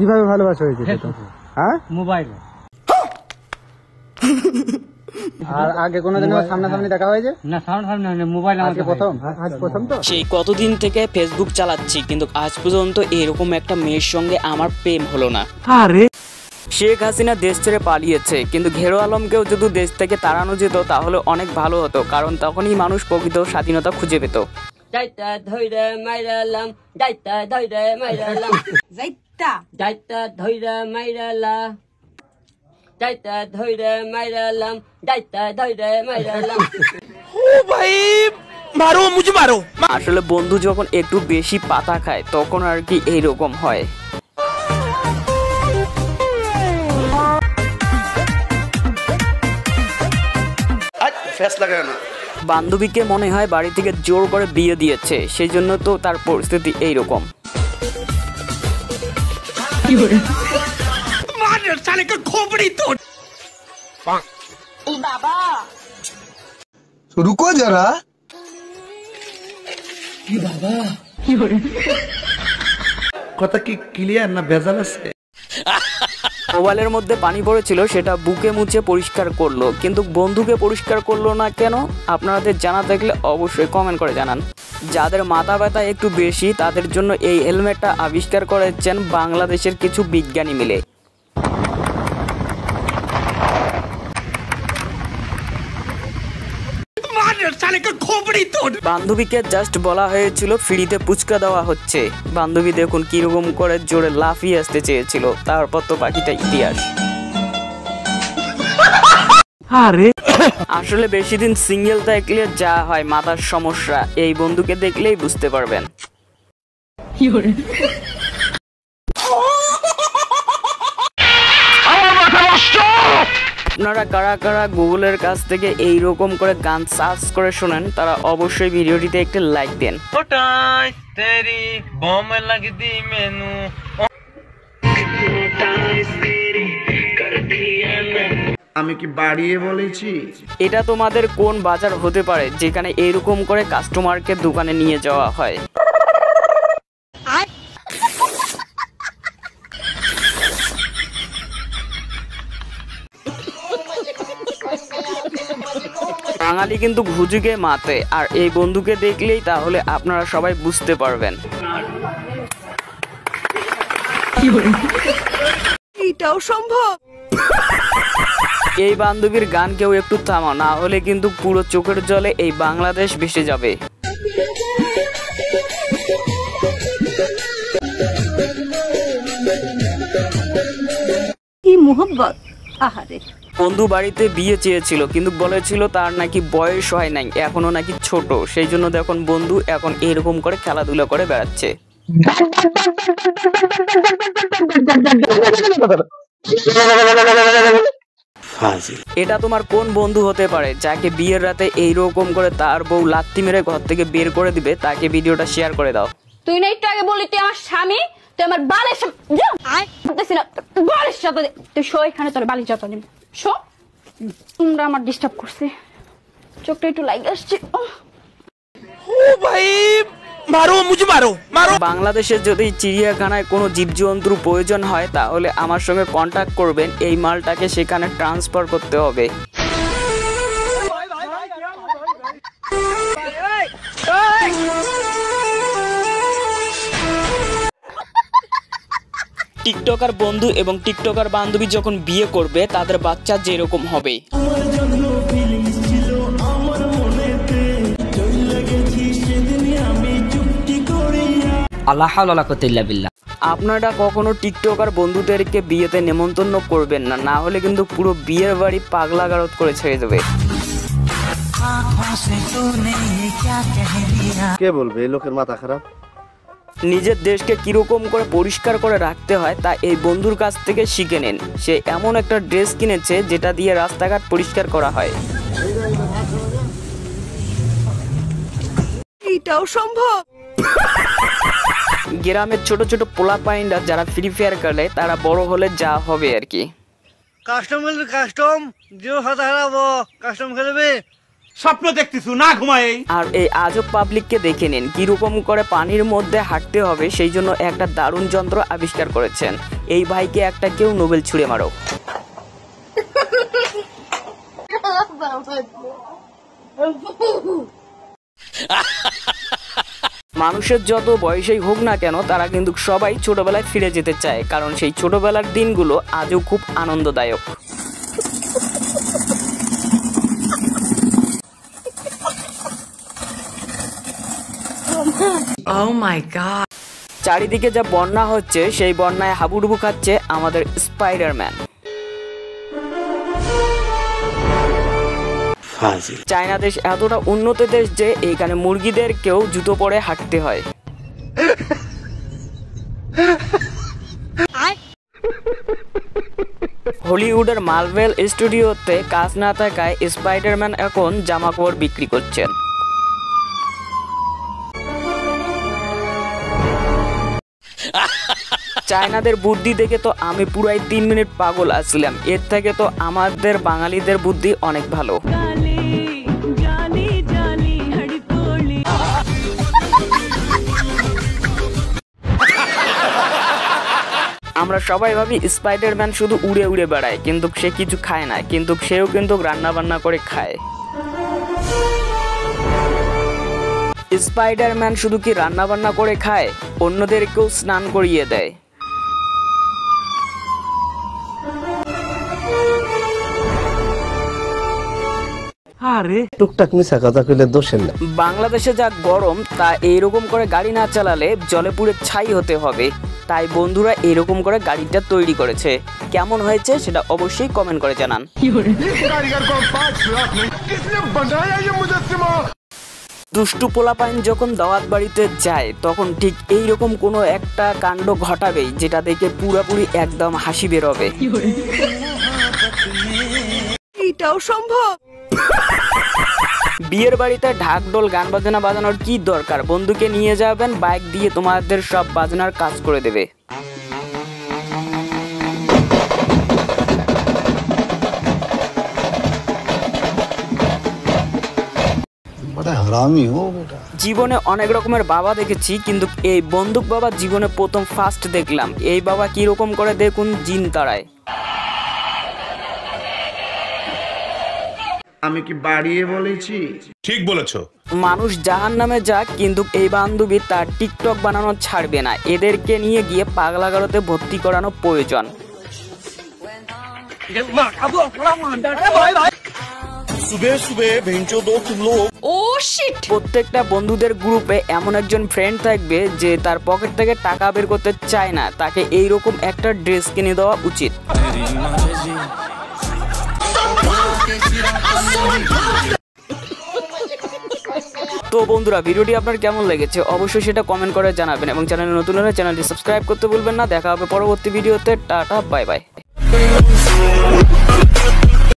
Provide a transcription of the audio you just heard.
কিভাবে ভালোবাসা হয়েছে? হ্যাঁ, মোবাইলে। আর আগে কোনোদিন সামনাসামনি দেখা হয়েছে? না, সামনাসামনি মোবাইল আজকে প্রথম। আজ প্রথম তো। সেই কতদিন থেকে ফেসবুক চালাচ্ছি, কিন্তু আজ পর্যন্ত এরকম একটা মেয়ের সঙ্গে আমার প্রেম হলো না। আরে শেখ হাসিনা দেশ ছেড়ে পালিয়েছে, কিন্তু ঘেরো আলমকেও যদি দেশ থেকে তাড়ানো যেত তাহলে অনেক ভালো হতো, কারণ তখনই মানুষ প্রকৃত স্বাধীনতা খুঁজে পেত। যাইতা ধইরা মাইরালাম, যাইতা ধইরা মাইরালাম, যাইতা যাইতা ধইরা মাইরালা, যাইতা ধইরা মাইরালাম, যাইতা ধইরা মাইরালাম। ও ভাই মারো, মুঝে মারো। আসলে বন্ধু যখন একটু বেশি পাতা খায় তখন আর কি এইরকম হয়। বান্ধবীকে মনে হয় বাড়ি থেকে জোর করে বিয়ে দিয়েছে, সেই জন্য তো তার পরিস্থিতি এইরকম। রুকো যারা, কথা কি ক্লিয়ার না ভেজাল আছে? মোবাইলের মধ্যে পানি পড়েছিল, সেটা বুকে মুছে পরিষ্কার করলো, কিন্তু বন্ধুকে পরিষ্কার করলো না কেন? আপনাদের জানা থাকলে অবশ্যই কমেন্ট করে জানান। যাদের মাথা ব্যথা একটু বেশি তাদের জন্য এই হেলমেটটা আবিষ্কার করেছেন বাংলাদেশের কিছু বিজ্ঞানী মিলে। বান্ধবীকে জাস্ট বলা হয়েছিল ফ্রিতে পুচকা দেওয়া হচ্ছে, বান্ধবী দেখুন কিরকম করে জোরে লাফিয়ে আসতে চেয়েছিল, তারপর তো বাকিটা ইতিহাস। আসলে বেশি দিন সিঙ্গেল থাকলে যা হয় মাথার সমস্যা, এই বন্ধুকে দেখলেই বুঝতে পারবেন। আপনারা কারা কারা গুগলের কাছ থেকে এইরকম করে গান সার্চ করে শোনেন, তারা অবশ্যই ভিডিওটিতে একটি লাইক দেন। আমি কি বাড়িয়ে বলেছি? এটা তোমাদের কোন বাজার হতে পারে যেখানে এইরকম করে কাস্টমারকে দোকানে নিয়ে যাওয়া হয়? বাঙালি কিন্তু ঘুজুকে মাতে, আর এই বন্ধুকে দেখলেই তাহলে আপনারা সবাই বুঝতে পারবেন। এটাও সম্ভব। এই বান্ধবীর গান কেউ একটু থামাও, না হলে কিন্তু পুরো চোখের জলে এই বাংলাদেশ ভেসে যাবে। কি মোহব্বত! আহারে, বন্ধু বাড়িতে বিয়ে চেয়েছিল, কিন্তু বলেছিল তার নাকি বয়স হয় নাই, এখনো নাকি ছোট, সেই জন্য দেখুন বন্ধু এখন এরকম করে খেলাধুলা করে বেড়াচ্ছে। এটা তোমার কোন বন্ধু হতে পারে যাকে বিয়ের রাতে এইরকম করে তার বউ লাত্তি মেরে ঘর থেকে বের করে দিবে? তাকে ভিডিওটা শেয়ার করে দাও। তুই না একটু আগে বললি তুই আমার স্বামী, তুই আমার বালের সাথে তুই শো, এখানে তোর বালির যত নেই শো। তোমরা আমার ডিস্টার্ব করছে, চোখটা একটু লাইক আসছে। ও ভাই মারো, মুঝে মারো মারো। বাংলাদেশে যদি চিড়িয়াখানায় কোনো জীবজন্তুর প্রয়োজন হয় তাহলে আমার সঙ্গে কন্ট্যাক্ট করবেন, এই মালটাকে সেখানে ট্রান্সফার করতে হবে। টিকটকার বন্ধু এবং টিকটকার বান্ধবী যখন বিয়ে করবে তাদের বাচ্চা যেরকম হবে। আপনারা কখনো টিকটকার বন্ধুদেরকে বিয়েতে নেমন্তন্ন করবেন না, না হলে কিন্তু পুরো বিয়ের বাড়ি পাগলা গারদ করে ছেড়ে দেবে। কে বলবে এই লোকের মাথা খারাপ? নিজের দেশকে কিরকম করে পরিষ্কার করে রাখতে হয় তা এই বন্ধুর কাছ থেকে শিখে নেন। সে এমন একটা ড্রেস কিনেছে যেটা দিয়ে রাস্তাঘাট পরিষ্কার করা হয়। এটাও সম্ভব। গ্রামের ছোট ছোট পোলাপাইনরা যারা ফ্রি ফায়ার খেলে তারা বড় হলে যা হবে আর কি। কাস্টম যে হাতে হারাবো, কাস্টম খেলবে স্বপ্ন দেখতেছু না ঘুমাই। আর এই আজব পাবলিককে দেখে নিন কিরকম করে পানির মধ্যে হাঁটতে হবে, সেই জন্য একটা দারুণ যন্ত্র আবিষ্কার করেছেন। এই ভাইকে একটা কেউ নোবেল ছুঁড়ে মারো। মানুষের যত বয়সেই হোক না কেন, তারা কিন্তু সবাই ছোটবেলায় ফিরে যেতে চায়, কারণ সেই ছোটবেলার দিনগুলো আজও খুব আনন্দদায়ক। Oh my God! চারিদিকে যা বন্যা হচ্ছে, সেই বন্যায় হাবুডুবু খাচ্ছে আমাদের স্পাইডারম্যান। চায়না দেশ এতটা উন্নত দেশ যে এখানে মুরগিদেরকেও জুতো পরে হাঁটতে হয়। হলিউডের মার্ভেল স্টুডিওতে কাজ না থাকায় স্পাইডারম্যান এখন জামাকাপড় বিক্রি করছেন। চায়নাদের বুদ্ধি দেখে তো আমি পুরাই 3 মিনিট পাগল আসছিলাম। এর থেকে তো আমাদের বাঙালিদের বুদ্ধি অনেক ভালো। আমরা সবাই ভাবি স্পাইডারম্যান শুধু উড়ে উড়ে বেড়ায়, কিন্তু সে কিছু খায় না, কিন্তু সেও কিন্তু রান্না বান্না করে খায়। স্পাইডারম্যান শুধু কি রান্না বান্না করে খায়, অন্যদেরকেও স্নান করিয়ে দেয়। টুকটাক মিশা কথা কইলে দোষের না। বাংলাদেশে যা গরম, তা এইরকম করে গাড়ি না চালালে জলে পুড়ে ছাই হতে হবে। তাই বন্ধুরা এরকম করে গাড়িটা তৈরি করেছে। কেমন হয়েছে সেটা অবশ্যই কমেন্ট করে জানান। দুষ্টু পোলাপাইন যখন দাওয়াত বাড়িতে যায়, তখন ঠিক এইরকম কোনো একটা কাণ্ড ঘটাবেই, যেটা দেখে পুরোপুরি একদম হাসি বেরোবে। এটাও সম্ভব? বিয়ের বাড়িতে ঢাকঢোল গান বাজনা বাজানোর কি দরকার? বন্ধুকে নিয়ে যাবেন, বাইক দিয়ে তোমাদের সব বাজনার কাজ করে দেবে। জীবনে অনেক রকমের বাবা দেখেছি, কিন্তু এই বন্দুক বাবা জীবনে প্রথম ফার্স্ট দেখলাম। এই বাবা কিরকম করে দেখুন জিন তাড়ায়। আমি কি বাড়িয়ে বলেছি? ঠিক বলেছো। মানুষ জাহান্নামে যাক, কিন্তু এই বান্ধবী তার টিকটক বানানো ছাড়বে না। এদেরকে নিয়ে গিয়ে পাগলাগারোতে ভর্তি করানো প্রয়োজন। প্রত্যেকটা বন্ধুদের গ্রুপে এমন একজন ফ্রেন্ড থাকবে যে তার পকেট থেকে টাকা বের করতে চায় না। তাকে এইরকম একটা ড্রেস কিনে দেওয়া উচিত। তো বন্ধুরা, ভিডিওটি আপনার কেমন লেগেছে অবশ্যই সেটা কমেন্ট করে জানাবেন, এবং চ্যানেলে নতুন হলে চ্যানেলটি সাবস্ক্রাইব করতে ভুলবেন না। দেখা হবে পরবর্তী ভিডিওতে। Tata, bye bye.